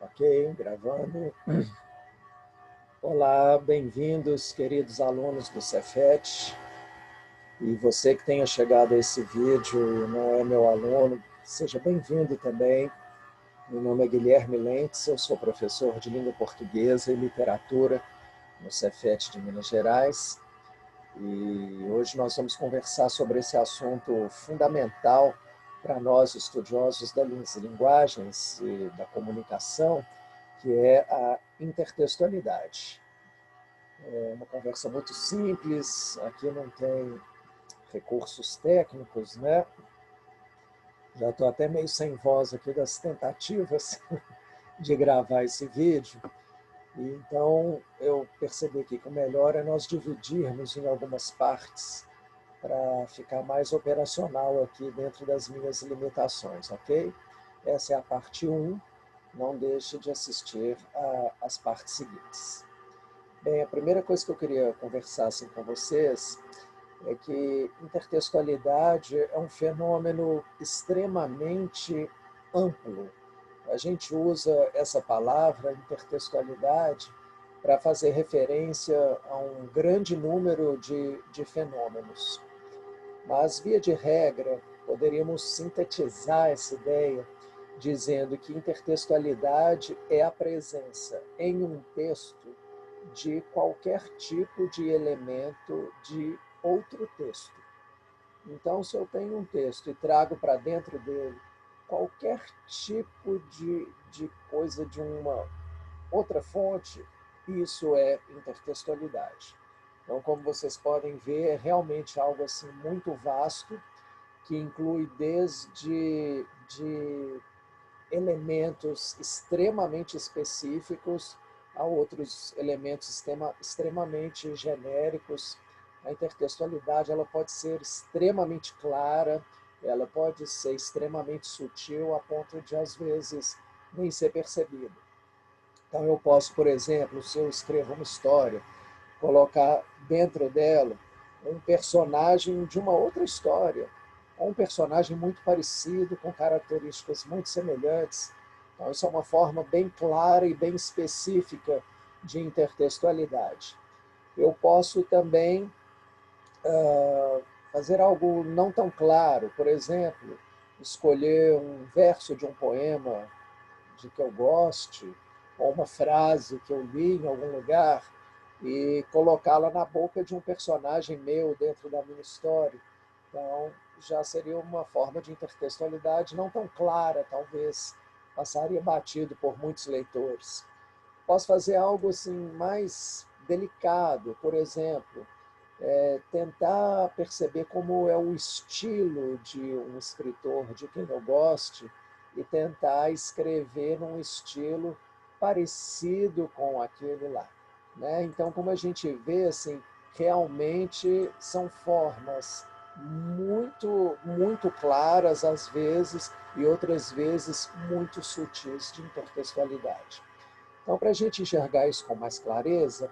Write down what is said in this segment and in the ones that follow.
Ok, gravando. Olá, bem-vindos, queridos alunos do Cefet. E você que tenha chegado a esse vídeo e não é meu aluno, seja bem-vindo também. Meu nome é Guilherme Lentz, eu sou professor de língua portuguesa e literatura no Cefet de Minas Gerais. E hoje nós vamos conversar sobre esse assunto fundamental para nós, estudiosos das linguagens e da comunicação, que é a intertextualidade. É uma conversa muito simples, aqui não tem recursos técnicos, né? Já estou até meio sem voz aqui das tentativas de gravar esse vídeo. E então eu percebi que o melhor é nós dividirmos em algumas partes para ficar mais operacional aqui dentro das minhas limitações, ok? Essa é a parte 1, não deixe de assistir às partes seguintes. Bem, a primeira coisa que eu queria conversar assim, com vocês é que intertextualidade é um fenômeno extremamente amplo. A gente usa essa palavra, intertextualidade, para fazer referência a um grande número de fenômenos. Mas, via de regra, poderíamos sintetizar essa ideia dizendo que intertextualidade é a presença em um texto de qualquer tipo de elemento de outro texto. Então, se eu tenho um texto e trago para dentro dele qualquer tipo de coisa de uma outra fonte, isso é intertextualidade. Então, como vocês podem ver, é realmente algo assim muito vasto, que inclui desde elementos extremamente específicos a outros elementos extremamente genéricos. A intertextualidade ela pode ser extremamente clara, ela pode ser extremamente sutil a ponto de, às vezes, nem ser percebida. Então, eu posso, por exemplo, se eu escrevo uma história, colocar dentro dela um personagem de uma outra história, ou um personagem muito parecido, com características muito semelhantes. Então, isso é uma forma bem clara e bem específica de intertextualidade. Eu posso também fazer algo não tão claro, por exemplo, escolher um verso de um poema de que eu goste, ou uma frase que eu li em algum lugar, e colocá-la na boca de um personagem meu dentro da minha história. Então, já seria uma forma de intertextualidade não tão clara, talvez, passaria batido por muitos leitores. Posso fazer algo assim mais delicado, por exemplo, tentar perceber como é o estilo de um escritor de quem eu goste e tentar escrever num estilo parecido com aquele lá, né? Então, como a gente vê, assim, realmente são formas muito claras às vezes e outras vezes muito sutis de intertextualidade. Então, para a gente enxergar isso com mais clareza,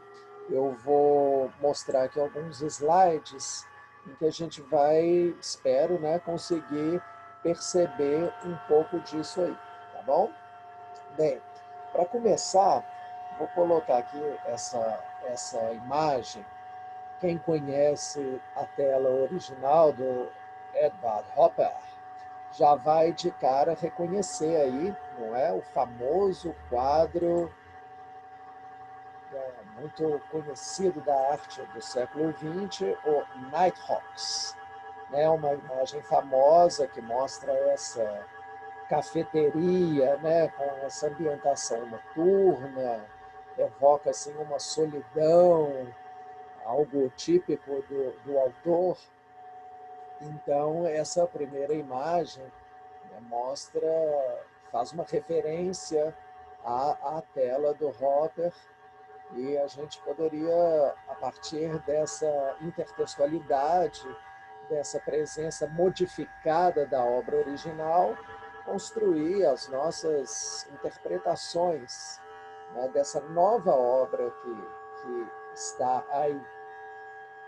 eu vou mostrar aqui alguns slides em que a gente vai, espero, né, conseguir perceber um pouco disso aí, tá bom? Bem, para começar, vou colocar aqui essa imagem. Quem conhece a tela original do Edvard Hopper já vai de cara reconhecer aí, não é? O famoso quadro muito conhecido da arte do século XX, o Nighthawks. Né? Uma imagem famosa que mostra essa cafeteria, né? Com essa ambientação noturna, evoca assim, uma solidão, algo típico do autor. Então, essa primeira imagem, né, faz uma referência à tela do Hopper. E a gente poderia, a partir dessa intertextualidade, dessa presença modificada da obra original, construir as nossas interpretações, né, dessa nova obra que está aí.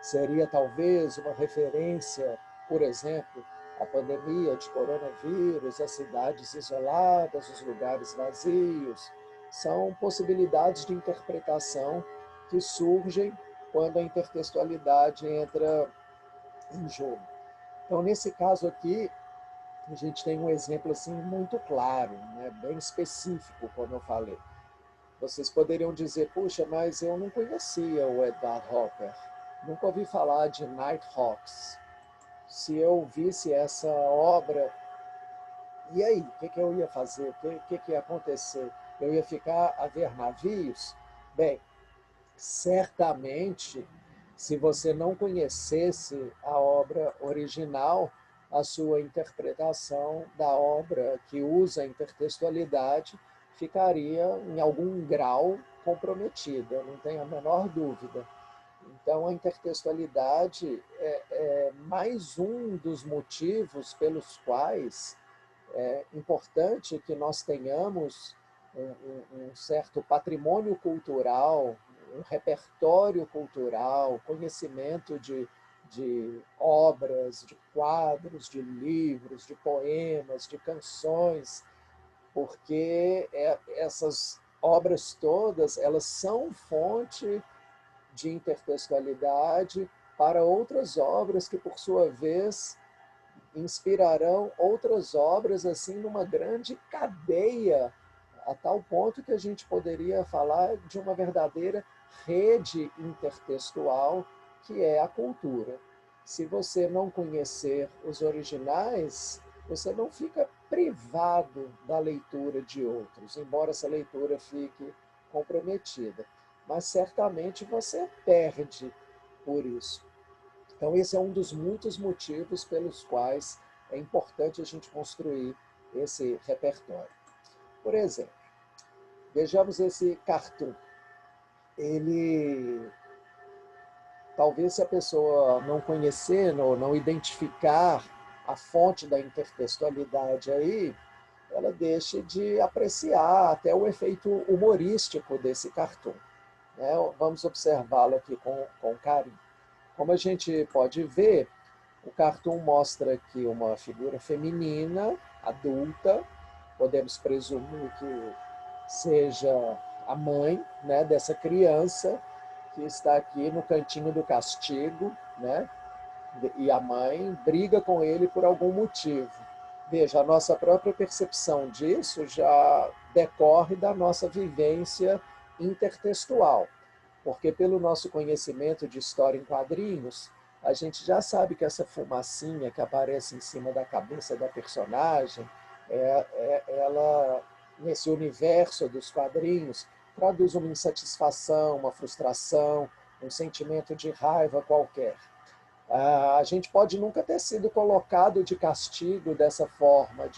Seria talvez uma referência, por exemplo, à pandemia de coronavírus, as cidades isoladas, os lugares vazios, são possibilidades de interpretação que surgem quando a intertextualidade entra em jogo. Então, nesse caso aqui, a gente tem um exemplo assim muito claro, né, bem específico, como eu falei. Vocês poderiam dizer, puxa, mas eu não conhecia o Edward Hopper, nunca ouvi falar de Nighthawks. Se eu visse essa obra, e aí, o que eu ia fazer? O que ia acontecer? Eu ia ficar a ver navios? Bem, certamente, se você não conhecesse a obra original, a sua interpretação da obra que usa a intertextualidade ficaria, em algum grau, comprometida, não tem a menor dúvida. Então, a intertextualidade é mais um dos motivos pelos quais é importante que nós tenhamos um certo patrimônio cultural, um repertório cultural, conhecimento de obras, de quadros, de livros, de poemas, de canções, porque essas obras todas elas são fonte de intertextualidade para outras obras que, por sua vez, inspirarão outras obras assim numa grande cadeia, a tal ponto que a gente poderia falar de uma verdadeira rede intertextual que é a cultura. Se você não conhecer os originais, você não fica privado da leitura de outros, embora essa leitura fique comprometida, mas certamente você perde por isso. Então, esse é um dos muitos motivos pelos quais é importante a gente construir esse repertório. Por exemplo, vejamos esse cartoon. Ele, talvez se a pessoa não conhecer ou não identificar a fonte da intertextualidade aí, ela deixe de apreciar até o efeito humorístico desse cartoon. Né? Vamos observá-lo aqui com carinho. Como a gente pode ver, o cartoon mostra aqui uma figura feminina, adulta, podemos presumir que seja a mãe, né, dessa criança que está aqui no cantinho do castigo, né, e a mãe briga com ele por algum motivo. Veja, a nossa própria percepção disso já decorre da nossa vivência intertextual, porque pelo nosso conhecimento de história em quadrinhos, a gente já sabe que essa fumacinha que aparece em cima da cabeça da personagem, ela, nesse universo dos quadrinhos, traduz uma insatisfação, uma frustração, um sentimento de raiva qualquer. A gente pode nunca ter sido colocado de castigo dessa forma,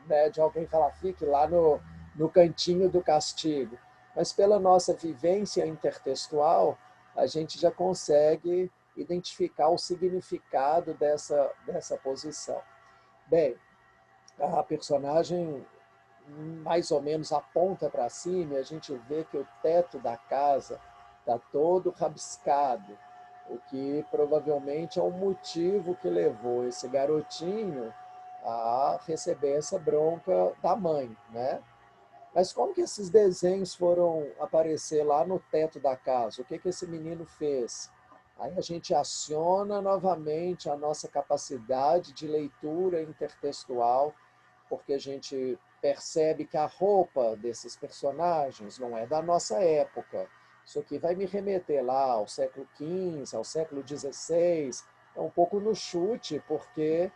né, de alguém falar, fique lá no cantinho do castigo. Mas pela nossa vivência intertextual, a gente já consegue identificar o significado dessa posição. Bem, a personagem mais ou menos aponta para cima e a gente vê que o teto da casa está todo rabiscado, o que provavelmente é o motivo que levou esse garotinho a receber essa bronca da mãe, né? Mas como que esses desenhos foram aparecer lá no teto da casa? O que que esse menino fez? Aí a gente aciona novamente a nossa capacidade de leitura intertextual, porque a gente percebe que a roupa desses personagens não é da nossa época. Isso aqui vai me remeter lá ao século XV, ao século XVI, é um pouco no chute, porque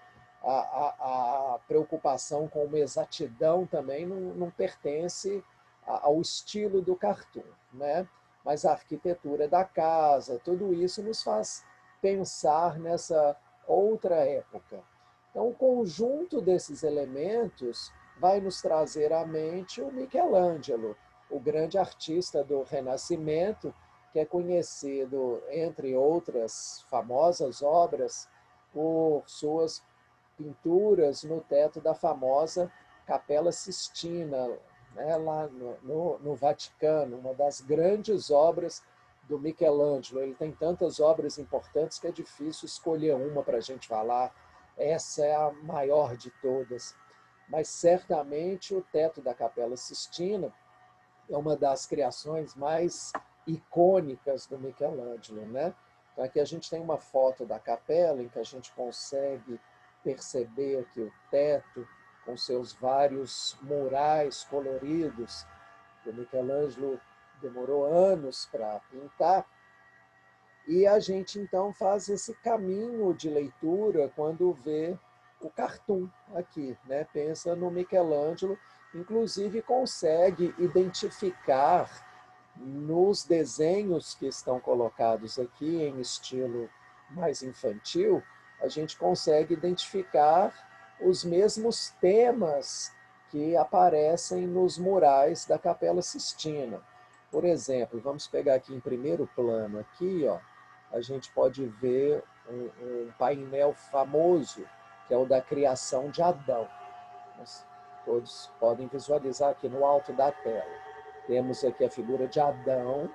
a preocupação com uma exatidão também não pertence ao estilo do cartoon, né? Mas a arquitetura da casa, tudo isso nos faz pensar nessa outra época. Então, o conjunto desses elementos vai nos trazer à mente o Michelangelo, o grande artista do Renascimento, que é conhecido, entre outras famosas obras, por suas pinturas no teto da famosa Capela Sistina, né, lá no Vaticano, uma das grandes obras do Michelangelo. Ele tem tantas obras importantes que é difícil escolher uma para a gente falar. Essa é a maior de todas. Mas certamente o teto da Capela Sistina é uma das criações mais icônicas do Michelangelo, né? Então aqui a gente tem uma foto da capela em que a gente consegue perceber aqui o teto com seus vários murais coloridos, que o Michelangelo demorou anos para pintar. E a gente então faz esse caminho de leitura quando vê o cartoon aqui, né? Pensa no Michelangelo, inclusive consegue identificar nos desenhos que estão colocados aqui em estilo mais infantil, a gente consegue identificar os mesmos temas que aparecem nos murais da Capela Sistina. Por exemplo, vamos pegar aqui em primeiro plano aqui, ó, a gente pode ver um painel famoso, que é o da criação de Adão. Nós todos podem visualizar aqui no alto da tela. Temos aqui a figura de Adão,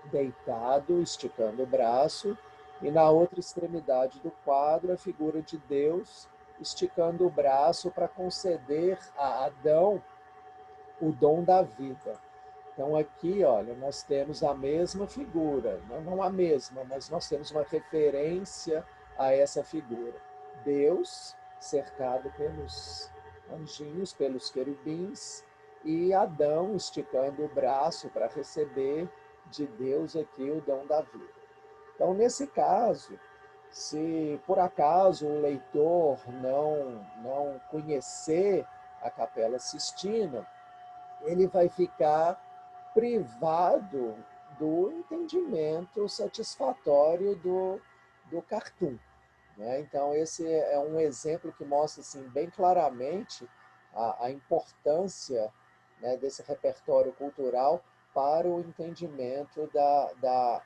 deitado, esticando o braço, e na outra extremidade do quadro, a figura de Deus, esticando o braço para conceder a Adão o dom da vida. Então aqui, olha, nós temos a mesma figura, não a mesma, mas nós temos uma referência a essa figura. Deus cercado pelos anjinhos, pelos querubins, e Adão esticando o braço para receber de Deus aqui o dom da vida. Então, nesse caso, se por acaso o leitor não conhecer a Capela Sistina, ele vai ficar privado do entendimento satisfatório do cartoon, né? Então, esse é um exemplo que mostra assim, bem claramente a importância, né, desse repertório cultural para o entendimento da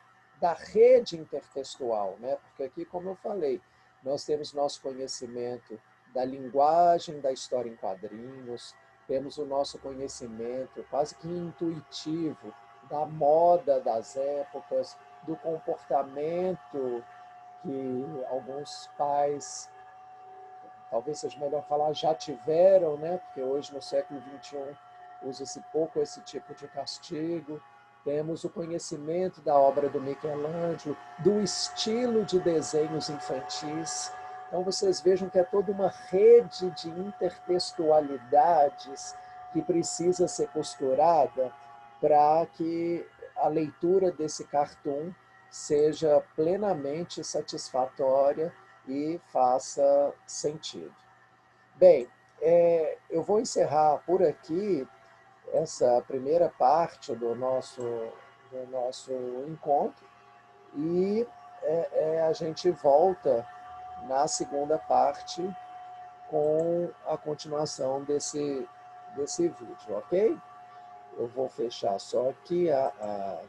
rede intertextual, né? Porque aqui, como eu falei, nós temos nosso conhecimento da linguagem da história em quadrinhos, temos o nosso conhecimento quase que intuitivo da moda das épocas, do comportamento que alguns pais, talvez seja melhor falar, já tiveram, né? Porque hoje, no século XXI, usa-se pouco esse tipo de castigo. Temos o conhecimento da obra do Michelangelo, do estilo de desenhos infantis. Então, vocês vejam que é toda uma rede de intertextualidades que precisa ser costurada para que a leitura desse cartoon seja plenamente satisfatória e faça sentido. Bem, eu vou encerrar por aqui essa primeira parte do nosso encontro e a gente volta na segunda parte com a continuação desse vídeo, ok? Eu vou fechar só aqui a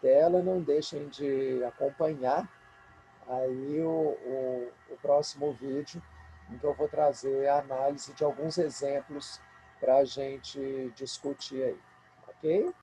tela, não deixem de acompanhar aí o próximo vídeo, em que eu vou trazer a análise de alguns exemplos para a gente discutir aí, ok?